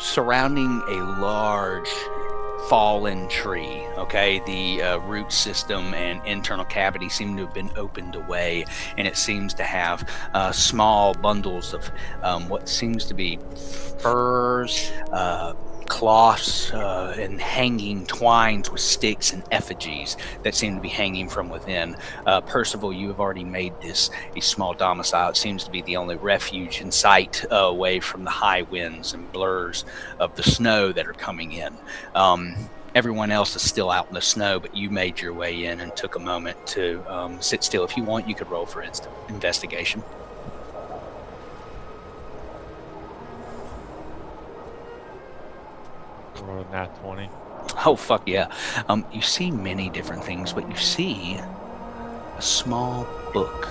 surrounding a large fallen tree. Okay, the root system and internal cavity seem to have been opened away, and it seems to have small bundles of what seems to be furs, cloths, and hanging twines with sticks and effigies that seem to be hanging from within. Percival, you have already made this a small domicile. It seems to be the only refuge in sight, away from the high winds and blurs of the snow that are coming in. Everyone else is still out in the snow, but you made your way in and took a moment to sit still. If you want, you could roll for investigation. Roll a nat 20. Oh, fuck yeah. You see many different things, but you see a small book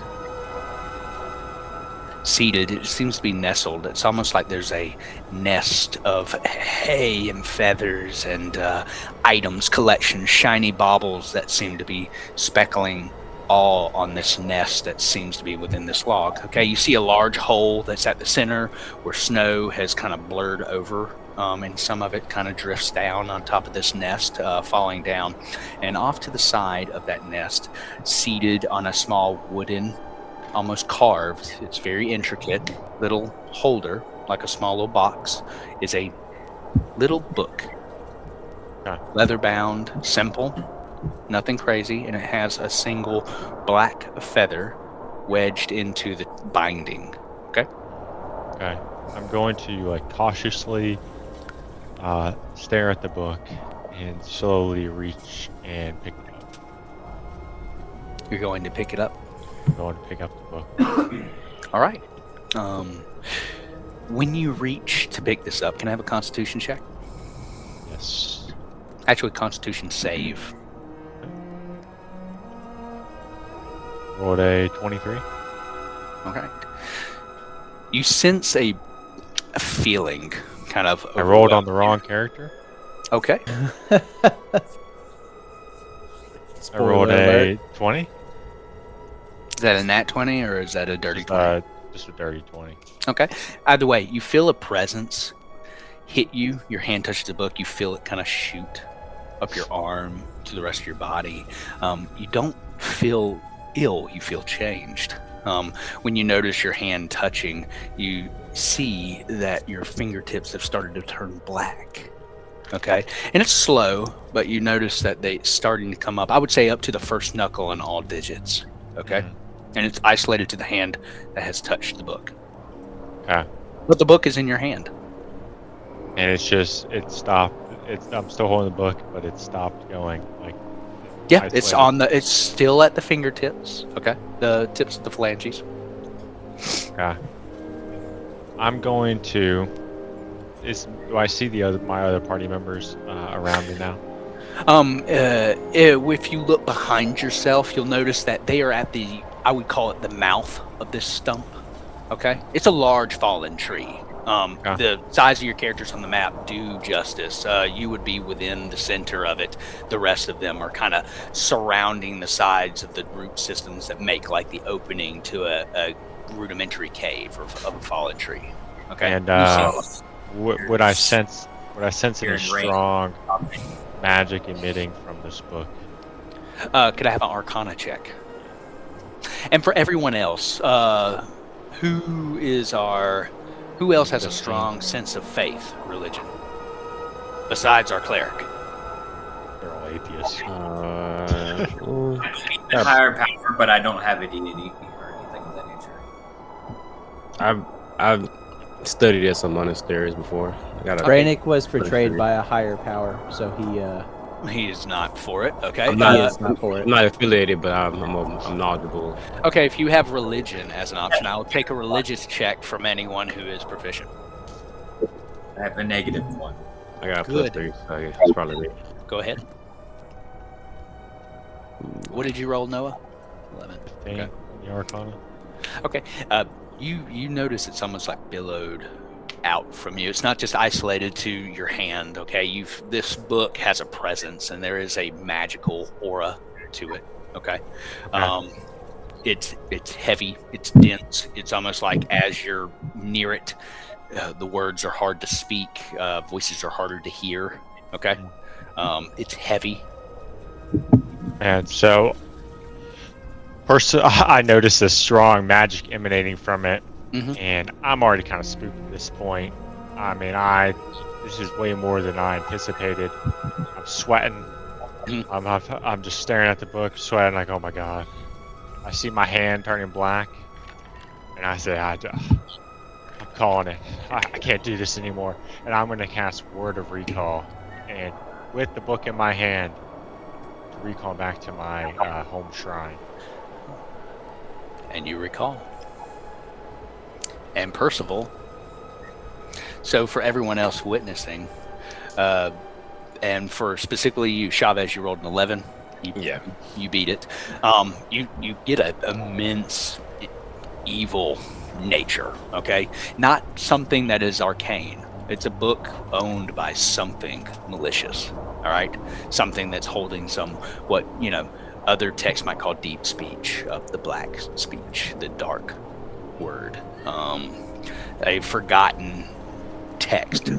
seated. It seems to be nestled. It's almost like there's a nest of hay and feathers and items, collections, shiny baubles that seem to be speckling all on this nest that seems to be within this log. Okay, you see a large hole that's at the center where snow has kind of blurred over, and some of it kind of drifts down on top of this nest, falling down. And off to the side of that nest, seated on a small wooden, almost carved, it's very intricate, little holder, like a small little box, is a little book. Leather bound, simple, nothing crazy, and it has a single black feather wedged into the binding. Okay? Okay. I'm going to cautiously stare at the book and slowly reach and pick it up. You're going to pick it up? I'm going to pick up the book. All right. When you reach to pick this up, can I have a Constitution check? Yes. Actually, Constitution save. Rolled a 23. Okay. You sense a feeling, kind of. I rolled on the wrong character. Okay. I rolled a 20. Is that a nat 20 or is that a dirty 20? Just a dirty 20. Okay. Either way, you feel a presence hit you. Your hand touches the book. You feel it kind of shoot up your arm to the rest of your body. You don't feel ill. You feel changed. When you notice your hand touching, you see that your fingertips have started to turn black. Okay, and it's slow, but you notice that they're starting to come up. I would say up to the first knuckle in all digits. Okay, and it's isolated to the hand that has touched the book. Okay, but the book is in your hand, and it stopped. I'm still holding the book, but it stopped going. Yeah, isolated. It's still at the fingertips. Okay, the tips of the phalanges. Okay, I'm going to. Do I see my other party members around me now? If you look behind yourself, you'll notice that they are at I would call it the mouth of this stump. Okay, it's a large fallen tree. The size of your characters on the map do justice. You would be within the center of it. The rest of them are kind of surrounding the sides of the root systems that make like the opening to a rudimentary cave of a fallen tree. Okay, and would I sense any strong magic emitting from this book? Could I have an Arcana check? And for everyone else, who else has a strong sense of faith, religion, besides our cleric? They're all atheists. A higher power, but I don't have a deity or anything of that nature. I've studied at some monasteries before. Brannick was portrayed by a higher power, so he is not for it. Okay, he is not for it. I'm not affiliated, but I'm knowledgeable. Okay, if you have religion as an option, I will take a religious check from anyone who is proficient. I have a -1. I got a +3, so I guess it's probably me. Go ahead. What did you roll, Noah? 11. Okay. The Arcana. Okay. You notice it's almost like billowed out from you. It's not just isolated to your hand. Okay, this book has a presence, and there is a magical aura to it. Okay, it's heavy, it's dense. It's almost like as you're near it, the words are hard to speak. Voices are harder to hear. Okay. It's heavy. And so, I noticed this strong magic emanating from it, and I'm already kind of spooked at this point. I mean, this is way more than I anticipated. I'm sweating. I'm just staring at the book, sweating like, oh my god. I see my hand turning black, and I say, I'm calling it. I can't do this anymore. And I'm going to cast Word of Recall, and with the book in my hand, to recall back to my home shrine. And you recall. And Percival. So for everyone else witnessing, and for specifically you, Chavez, you rolled an 11. You beat it. You get an immense evil nature. Okay, not something that is arcane. It's a book owned by something malicious. All right, something that's holding some what other texts might call deep speech, of the black speech, the dark word, a forgotten text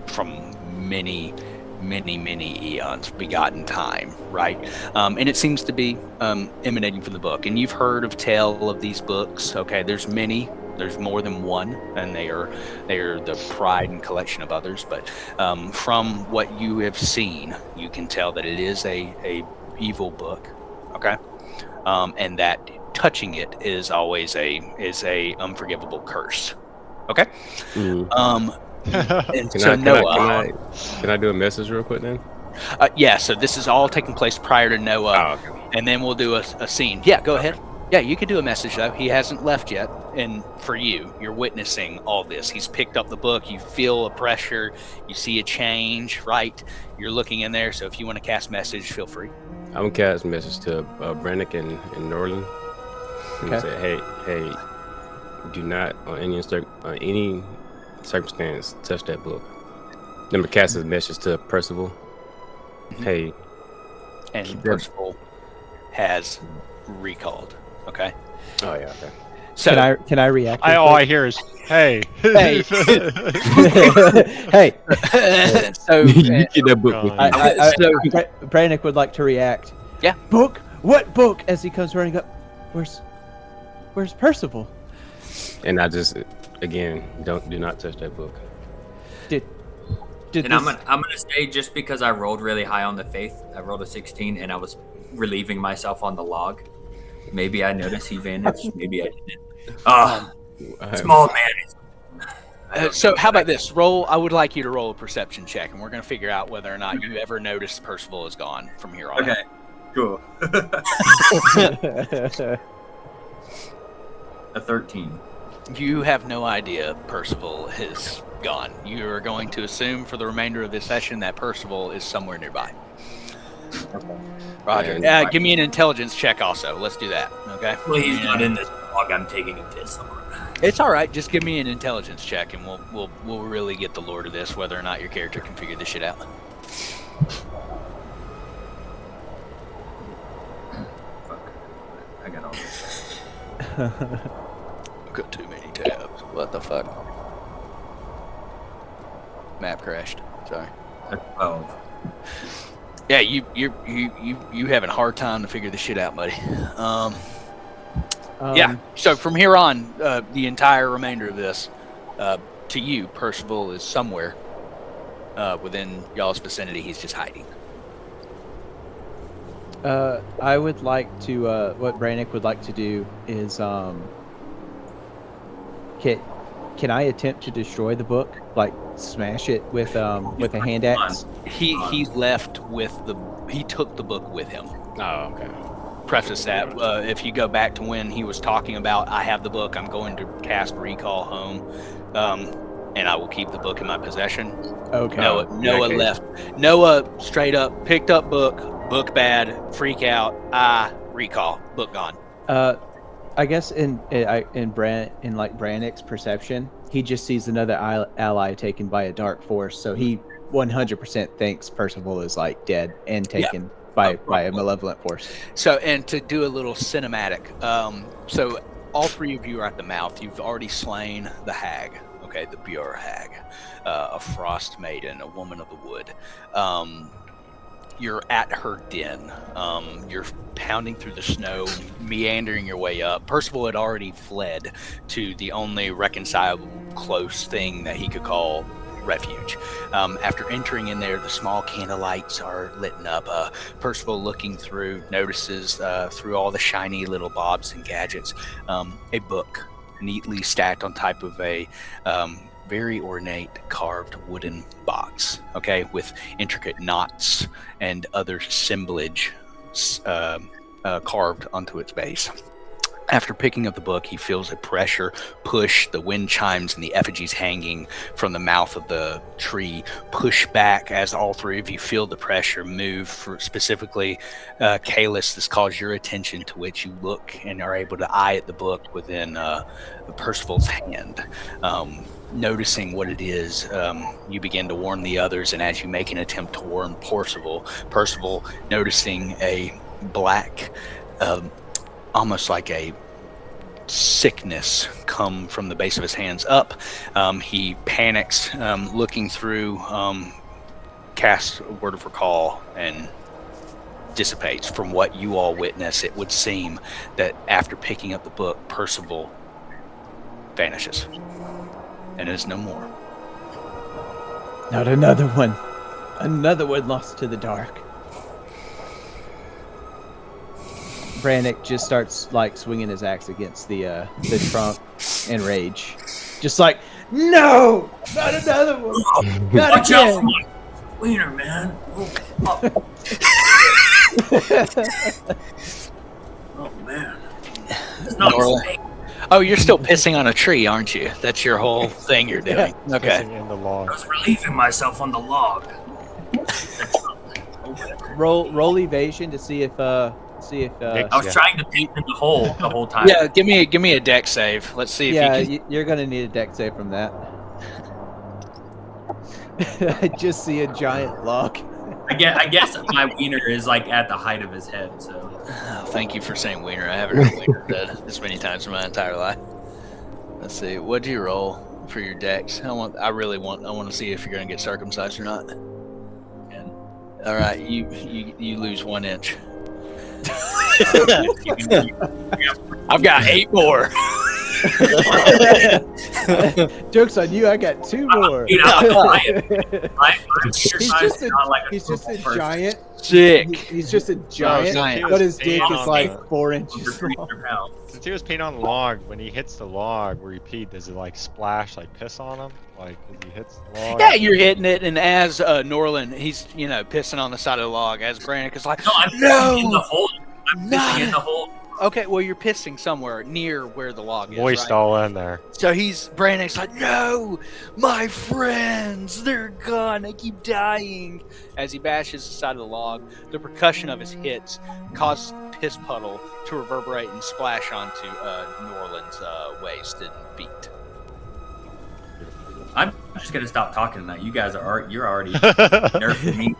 from many eons, begotten time, right? And it seems to be emanating from the book. And you've heard of tale of these books. Okay, there's many. There's more than one, and they are the pride and collection of others. But from what you have seen, you can tell that it is a evil book. Okay, and that touching it is always a unforgivable curse. Okay. And Can so I do a message real quick then? Yeah, so this is all taking place prior to Noah, and then we'll do a scene. Yeah, go ahead. Yeah, you could do a message, though. He hasn't left yet, and for you're witnessing all this. He's picked up the book. You feel a pressure. You see a change, right? You're looking in there, so if you want to cast message, feel free. I'm going to cast a message to Brannick and Norland. And say, hey, do not, on any circumstance, touch that book. Then cast a message to Percival. Hey. And Percival has recalled. Okay. Oh yeah. Okay. So can I react? All I hear is hey. Hey. Hey. So you get that book. Brannick would like to react. Yeah. Book? What book? As he comes running up. Where's Percival? And I just again do not touch that book. I'm gonna say, just because I rolled really high on the faith, I rolled a 16, and I was relieving myself on the log. Maybe I noticed he vanished. Maybe I didn't. Small man. So how about this? I would like you to roll a perception check, and we're going to figure out whether or not you ever noticed Percival is gone from here on. Okay, cool. A 13. You have no idea Percival is gone. You are going to assume for the remainder of this session that Percival is somewhere nearby. Okay. Roger. Give me an intelligence check also. Let's do that. Okay. Well, he's not in this log. I'm taking a piss on. It's all right. Just give me an intelligence check, and we'll really get the lore to this, whether or not your character can figure this shit out. Fuck. I got all this. I've got too many tabs. What the fuck? Map crashed. Sorry. 12. Yeah, you having a hard time to figure this shit out, buddy. Yeah. So from here on, the entire remainder of this, to you, Percival is somewhere within y'all's vicinity. He's just hiding. I would like to. What Brannick would like to do is, can I attempt to destroy the book, like smash it with a hand axe? He left with he took the book with him. Oh, okay. Preface that if you go back to when he was talking about, I have the book, I'm going to cast recall home, and I will keep the book in my possession. Okay. Noah left. Noah straight up picked up book bad, freak out, recall, book gone. I guess in Brannick's perception, he just sees another ally taken by a dark force, so he 100% thinks Percival is like dead and taken by a malevolent force. So, and to do a little cinematic, so all three of you are at the mouth. You've already slain the hag. Okay, the Björ hag, a frost maiden, a woman of the wood. You're at her den. You're pounding through the snow, meandering your way up. Percival had already fled to the only reconcilable close thing that he could call refuge. After entering in there, the small candlelights are lit up. Percival, looking through, notices through all the shiny little bobs and gadgets, a book neatly stacked on top of a very ornate carved wooden box, okay, with intricate knots and other assemblage carved onto its base. After picking up the book, he feels a pressure push the wind chimes and the effigies hanging from the mouth of the tree push back as all three of you feel the pressure move. Specifically, Kalis, this calls your attention, to which you look and are able to eye at the book within Percival's hand. Noticing what it is, you begin to warn the others, and as you make an attempt to warn Percival, noticing a black, almost like a sickness come from the base of his hands up, he panics, looking through, casts a word of recall, and dissipates. From what you all witness, it would seem that after picking up the book, Percival vanishes and is no more. Not another one. Another one lost to the dark. Brannick just starts like swinging his axe against the trunk in rage, just like, no, not another one, not Watch out for again. my wiener, man. Oh man. It's not Norla. fake. Oh, you're still pissing on a tree, aren't you? That's your whole thing you're doing. Okay. Pissing in the I log. was relieving myself on the log. Roll evasion to see if I was Yeah. trying to peek in the hole the whole time. Yeah, give me a deck save. Let's see if yeah, you can. you're gonna need a deck save from that. I just see a giant log. I guess my wiener is like at the height of his head, so. Oh, thank you for saying wiener. I haven't heard wiener said this many times in my entire life. Let's see. What'd you roll for your decks? I want to see if you're gonna get circumcised or not. And, All right, you lose 1 inch. I've got 8 more. Joke's on you, I got 2 more. Dude, He's just a giant. Sick. He's just a giant, giant. but his dick Peeing is on like the- 4 inches long. Since he was peeing on the log, when he hits the log where he peed, does it like splash like piss on him? Like as he hits the log? Yeah, you're hitting it, and as Norland, he's pissing on the side of the log. As Brannick is like, No, I'm pissing in the hole. I'm pissing in the hole. Okay, well, you're pissing somewhere near where the log is, Moist right? all in there. So Brannick's like, no, my friends, they're gone. They keep dying. As he bashes the side of the log, the percussion of his hits causes the piss puddle to reverberate and splash onto Norland's waist and feet. I'm just gonna stop talking tonight. You guys you're already nerfing me.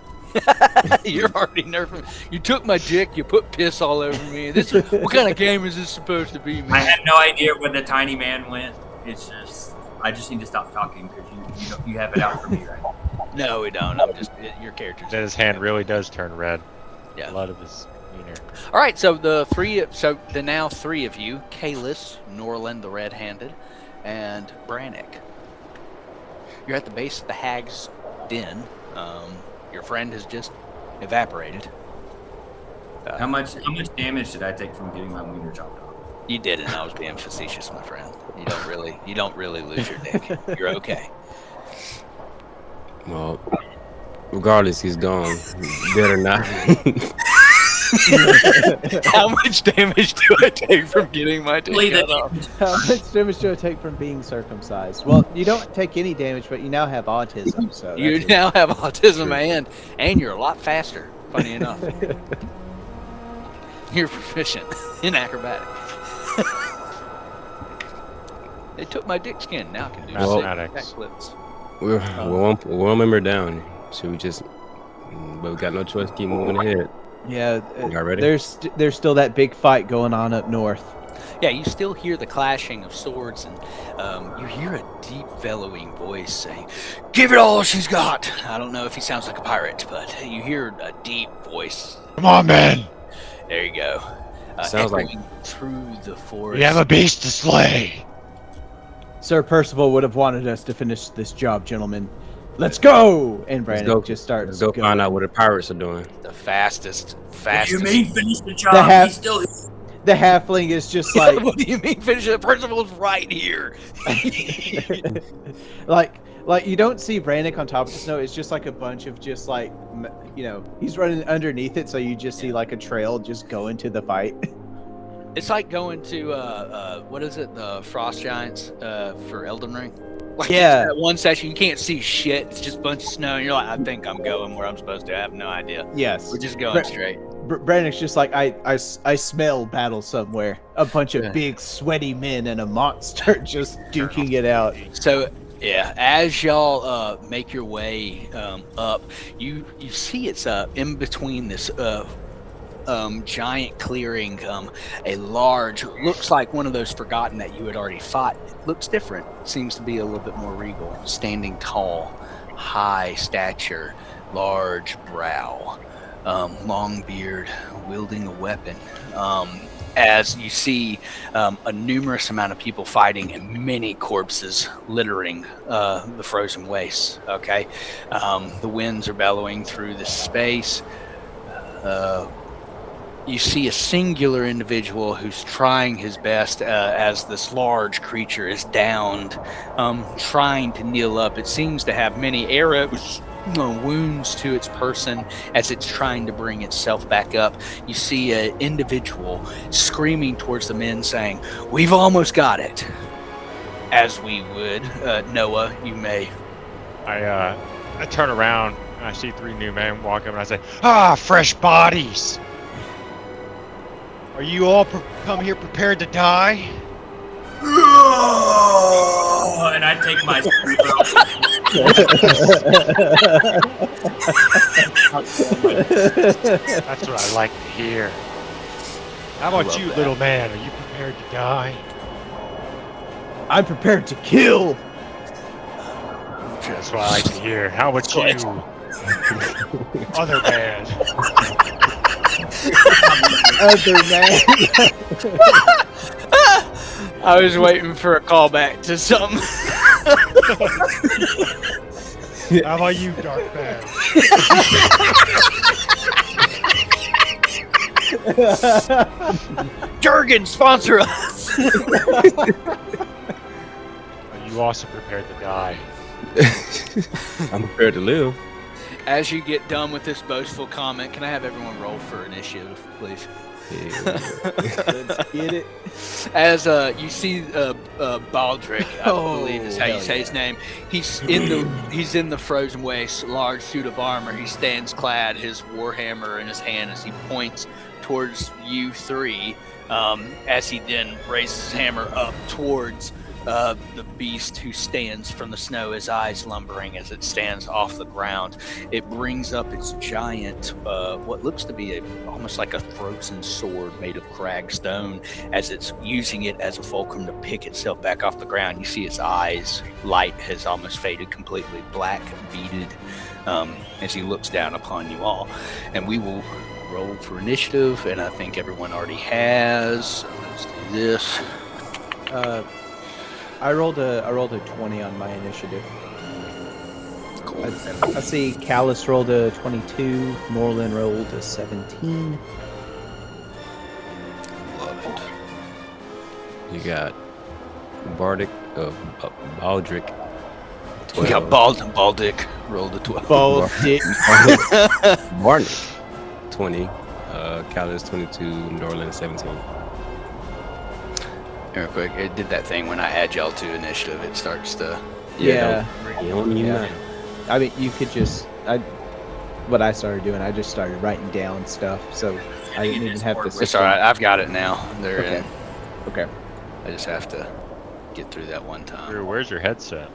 You're already nerfing. You took my dick. You put piss all over me. What kind of game is this supposed to be, man? I had no idea where the tiny man went. It's just I just need to stop talking because you have it out for me right now. No, we don't. I'm just your character's. Then his hand really does turn red. Yeah. Blood of his wiener. All right. So the now 3 of you: Kalis, Norland, the red-handed, and Brannick. You're at the base of the hag's den. Your friend has just evaporated. How much damage did I take from getting my wiener chopped off? You didn't. I was being facetious, my friend. You don't really lose your dick. You're okay. Well, regardless, he's gone. Dead or not. How much damage do I take from getting my dick Leave cut it. off? How much damage do I take from being circumcised? Well, you don't take any damage, but you now have autism. So You that's now have autism, and you're a lot faster. Funny enough, you're proficient in acrobatics. They took my dick skin. Now I can do Mathematics. backflips. We're one member down, so but we got no choice. Keep moving ahead. Yeah, Y'all ready? there's still that big fight going on up north. Yeah, you still hear the clashing of swords, and you hear a deep, bellowing voice saying, "Give it all she's got." I don't know if he sounds like a pirate, but you hear a deep voice. Come on, man. There you go. Sounds like through the forest. We have a beast to slay. Sir Percival would have wanted us to finish this job, gentlemen. Let's go! And Brandon just starts. Let's go going. find out what the pirates are doing. The fastest. What do you mean finish the job? He's still. The halfling is just like. What do you mean finish it? Percival's right here. like you don't see Brannick on top of the snow. It's just like a bunch of just like, he's running underneath it, so you just see like a trail just going to the fight. It's like going to what is it, the Frost Giants for Elden Ring? Like, yeah, that one section you can't see shit. It's just a bunch of snow, and you're like, I think I'm going where I'm supposed to. I have no idea. Yes, we're just going straight. Brannick's just like, I smell battle somewhere. A bunch of big sweaty men and a monster just duking it out. So yeah, as y'all make your way up, you see it's in between this giant clearing, a large, looks like one of those forgotten that you had already fought. It looks different. Seems to be a little bit more regal. Standing tall, high stature, large brow, long beard, wielding a weapon. As you see a numerous amount of people fighting and many corpses littering the frozen wastes. Okay, the winds are bellowing through this space. You see a singular individual who's trying his best as this large creature is downed, trying to kneel up. It seems to have many arrows, wounds to its person as it's trying to bring itself back up. You see an individual screaming towards the men saying, "We've almost got it." As we would. Noah, you may. I turn around and I see 3 new men walk up and I say, "Ah, fresh bodies! Are you all come here prepared to die?" And I take my sleeper off. That's what I like to hear. How about you, little man? Are you prepared to die? I'm prepared to kill. That's what I like to hear. How about you, other man? Other man. I was waiting for a callback to something. How about you, dark man? Jurgen, sponsor us. Are you also prepared to die? I'm prepared to live. As you get done with this boastful comment, can I have everyone roll for initiative, please? Let's get it. As you see Baldric, I believe is how you say his name. He's in the frozen waste, large suit of armor. He stands clad, his warhammer in his hand as he points towards you 3. As he then raises his hammer up towards the beast who stands from the snow, his eyes lumbering as it stands off the ground. It brings up its giant, what looks to be almost like a frozen sword made of crag stone, as it's using it as a fulcrum to pick itself back off the ground. You see its eyes, light has almost faded completely, black, beaded, as he looks down upon you all. And we will roll for initiative, and I think everyone already has. So let's do this. I rolled a 20 on my initiative. Cool. I see Callus rolled a 22, Norland rolled a 17. Love it. You got Baldric. 12. We got Baldic rolled a 12. Baldic. Barnick, 20. Callus, 22. Norland, 17. Real quick, it did that thing when I add y'all to initiative. It starts to. Yeah. You don't even know. I mean, you could just. What I started doing, I just started writing down stuff, so I didn't even have to. It's all right. I've got it now. They're Okay. in. Okay. I just have to get through that one time. Drew, where's your headset?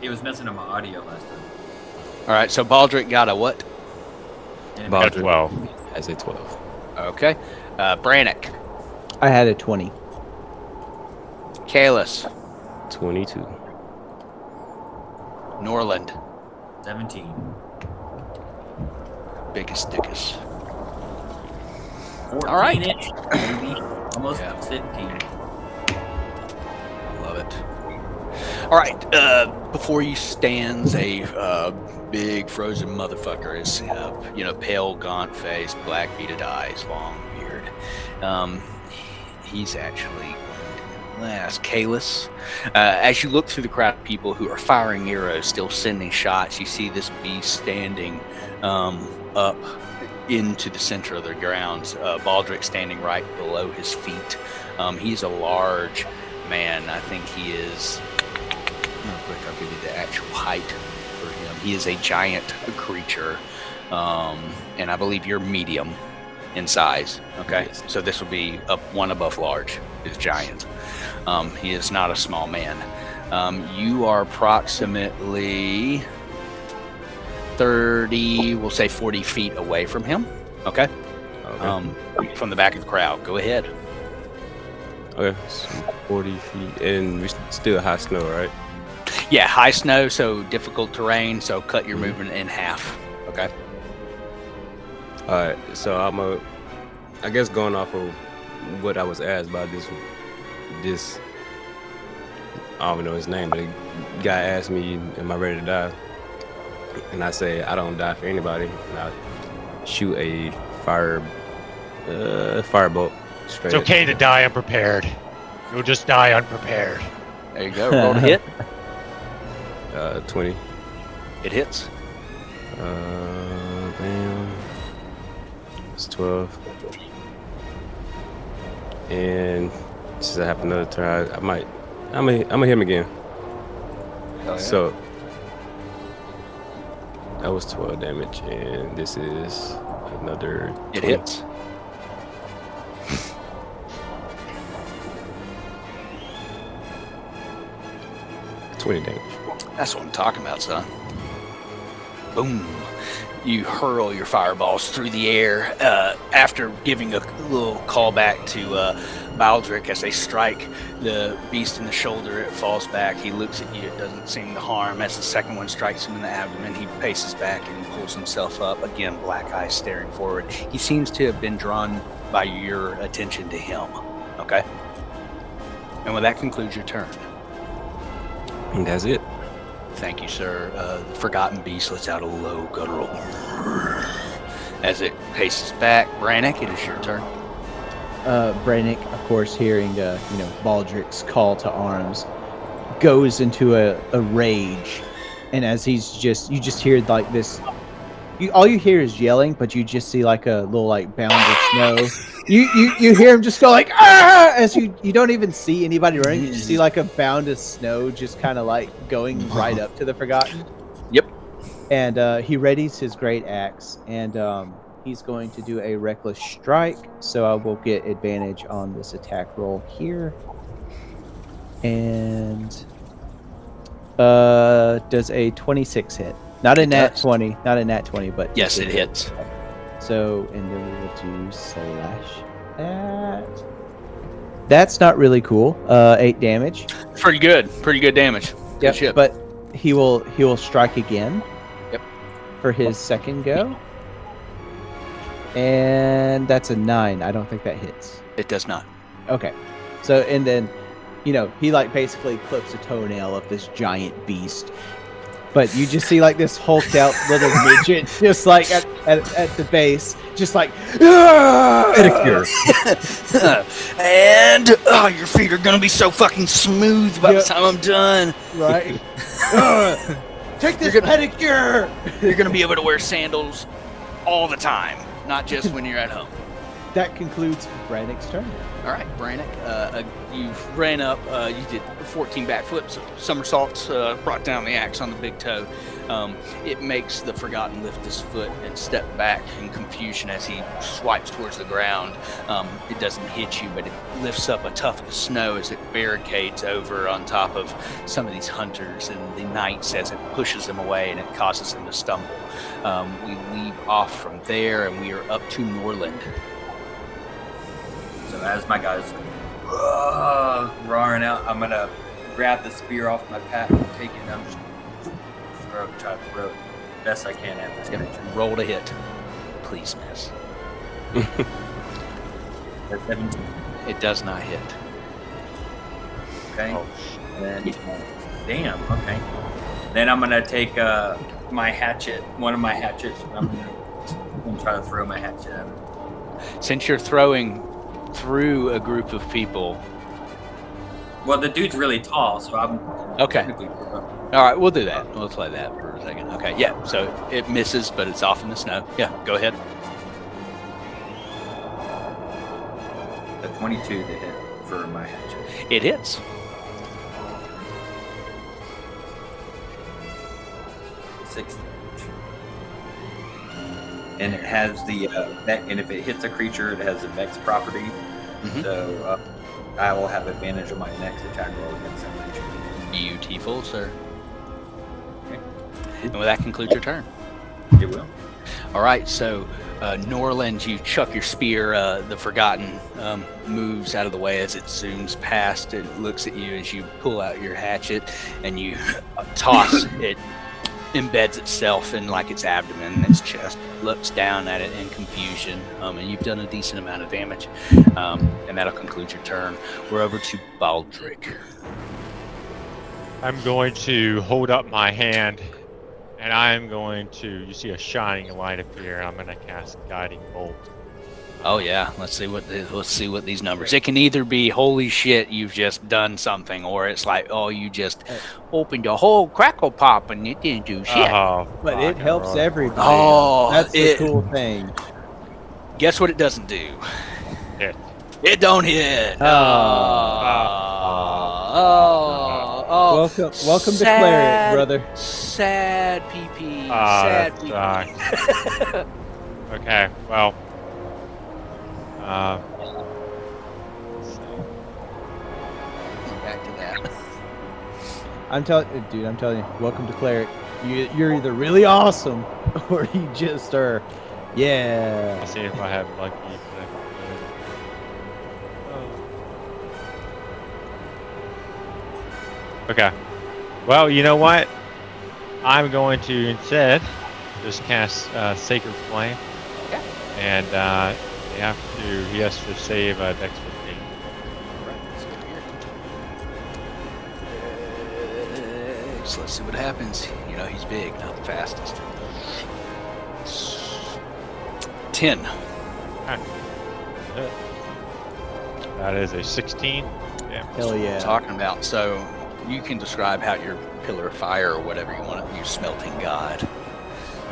It was messing up my audio last time. All right. So Baldric got a what? And Baldric. 12. Has a 12. Okay. Brannick. I had a 20. Kalis, 22. Norland, 17. biggest dickus. 14 All right. inch, baby. Almost Yeah. 15. Love it. All right. Before you stands a big frozen motherfucker. Is pale, gaunt face, black beaded eyes, long beard. He's actually last. Kalis. As you look through the crowd of people who are firing arrows, still sending shots, you see this beast standing up into the center of the grounds. Baldric standing right below his feet. He's a large man. I think he is. Real quick, I'll give you the actual height for him. He is a giant creature, and I believe you're medium in size. Okay, Yes. so this will be up one above large. Is giant. He is not a small man. You are approximately 30, we'll say 40 feet away from him. Okay. Okay. From the back of the crowd. Go ahead. Okay. So 40 feet, and we still high snow, right? Yeah, high snow, so difficult terrain. So cut your movement in half. Okay. All right. So I guess going off of what I was asked by this I don't even know his name, but the guy asked me, "Am I ready to die?" And I say, "I don't die for anybody." And I shoot a firebolt straight. It's okay to die unprepared. You'll just die unprepared. There you go. Roll to hit. 20. It hits. Bam. It's 12. And since I have another turn, I'm gonna hit him again. Oh, yeah. So that was 12 damage, and this is another 20. It hits. $20 damage. That's what I'm talking about, son. Boom. You hurl your fireballs through the air after giving a little callback to Baldric as they strike the beast in the shoulder. It falls back. He looks at you. It doesn't seem to harm. As the second one strikes him in the abdomen, he paces back and pulls himself up. Again, black eyes staring forward. He seems to have been drawn by your attention to him. Okay? And well, that concludes your turn. And that's it. Thank you, sir. The Forgotten Beast lets out a low guttural as it paces back. Brannick, it is your turn. Brannick, of course, hearing Baldric's call to arms, goes into a rage, and as you just hear like this. All you hear is yelling, but you just see like a little like bound of snow. You hear him just go like ah, as you don't even see anybody running. You just see like a bound of snow just kind of like going right up to the Forgotten. Yep. And he readies his great axe, and he's going to do a reckless strike. So I will get advantage on this attack roll here. And does a 26 hit? Not a nat 20, but Yes, it hits. So, and then we will do slash that. That's not really cool. 8 damage. Pretty good damage. Good Yep, shit. but he will strike again. Yep. For his second go. And that's a 9. I don't think that hits. It does not. Okay. So, and then, he like basically clips a toenail of this giant beast. But you just see like this hulked out little midget, just like at the base, just like pedicure. And your feet are gonna be so fucking smooth by the time I'm done. Right? Take this pedicure. You're gonna be able to wear sandals all the time, not just when you're at home. That concludes Brannick's turn. All right, Brannick, you ran up, you did 14 backflips, somersaults, brought down the axe on the big toe. It makes the Forgotten lift his foot and step back in confusion as he swipes towards the ground. It doesn't hit you, but it lifts up a tuft of snow as it barricades over on top of some of these hunters and the knights as it pushes them away and it causes them to stumble. We leave off from there and we are up to Norland. So as my guys roaring out, I'm gonna grab the spear off my pack and take it. And I'm just try to throw it best I can at this creature. Roll to hit. Please miss. That's 17. It does not hit. Okay. Oh, And then, damn. Okay. Then I'm gonna take my hatchet, one of my hatchets, and I'm gonna try to throw my hatchet at him. Since you're throwing through a group of people. Well, the dude's really tall, so I'm Okay. technically. All right, we'll do that. We'll play that for a second. Okay, yeah. So it misses, but it's off in the snow. Yeah, go ahead. A 22 to hit for my hatchet. It hits. 6 damage. And it has the and if it hits a creature, it has a Vex property. Mhm. So I will have advantage on my next attack roll against that creature. Beautiful, sir. Okay. And well, that concludes your turn. It will. All right, so Norland, you chuck your spear. The Forgotten moves out of the way as it zooms past. It looks at you as you pull out your hatchet and you toss it. Embeds itself in like its abdomen and its chest, looks down at it in confusion, and you've done a decent amount of damage, and that'll conclude your turn. We're over to Baldric. I'm going to hold up my hand, and I'm going to. You see a shining light appear. I'm going to cast Guiding Bolt. Oh yeah, let's see what these numbers. It can either be holy shit, you've just done something, or it's like, oh, you just opened a whole crackle pop and it didn't do shit. Oh, But it helps everybody. Oh, That's the cool thing. Guess what it doesn't do? Hit. It don't hit. Welcome to Claret, brother. Sad PP. That Sad PP. sucks. Okay, well. Let's see. Back to that. I'm telling you, welcome to Claret. You're either really awesome or you just are. Yeah. Let's see if I have lucky. Okay. Well, you know what? I'm going to instead just cast Sacred Flame. Okay. And he has to save Dex 15. So let's see what happens. You know, he's big, not the fastest. 10. That is a 16. Yeah. Hell yeah. Talking about. So you can describe how your pillar of fire or whatever you want to use, smelting god.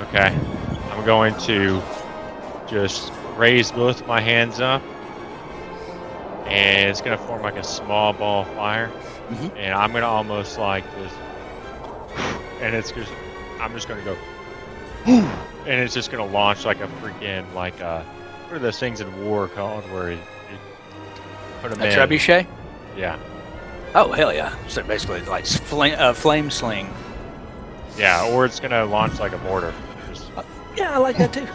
Okay. I'm going to just raise both my hands up, and it's going to form like a small ball of fire. Mhm. And I'm going to almost like just, and it's just, I'm just going to go, and it's just going to launch like a freaking, like a, what are those things in war called where you put them A in? trebuchet? Yeah. Oh, hell yeah. So basically, like flame sling. Yeah, or it's going to launch like a mortar. Just, Yeah, I like that too.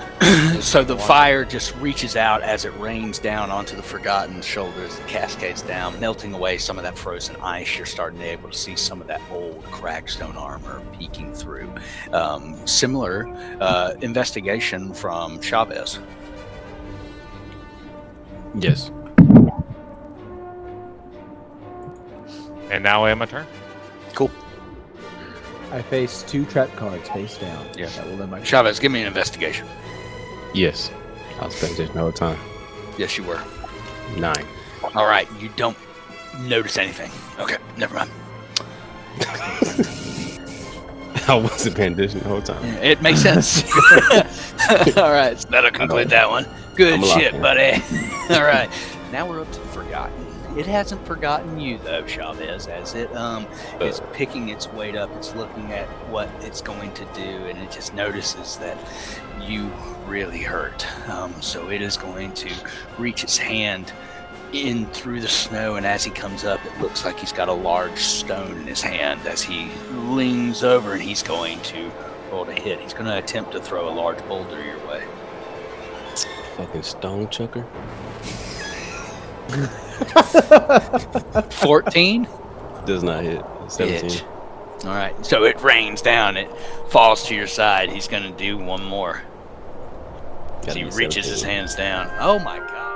So the fire just reaches out as it rains down onto the Forgotten's shoulders. It cascades down, melting away some of that frozen ice. You're starting to be able to see some of that old cracked stone armor peeking through. Similar investigation from Chavez. Yes. and now I have my turn. Cool. I face 2 trap cards face down. Yeah. That will end my Chavez, give me an investigation. Yes. I was paying attention the whole time. Yes, you were. 9. All right, you don't notice anything. Okay, never mind. I wasn't paying attention the whole time. It makes sense. All right, so that'll conclude that one. Good I'm locked shit, in. buddy. All right, now we're up to the Forgotten. It hasn't forgotten you though, Chavez, as it is picking its weight up. It's looking at what it's going to do, and it just notices that you really hurt. So it is going to reach its hand in through the snow, and as he comes up, it looks like he's got a large stone in his hand as he leans over, and he's going to roll to hit. He's going to attempt to throw a large boulder your way. Fucking stone chucker. 14? Does not hit. 17. Hit. All right. So it rains down. It falls to your side. He's going to do one more. Gotta He be reaches his 17. hands down. Oh my God.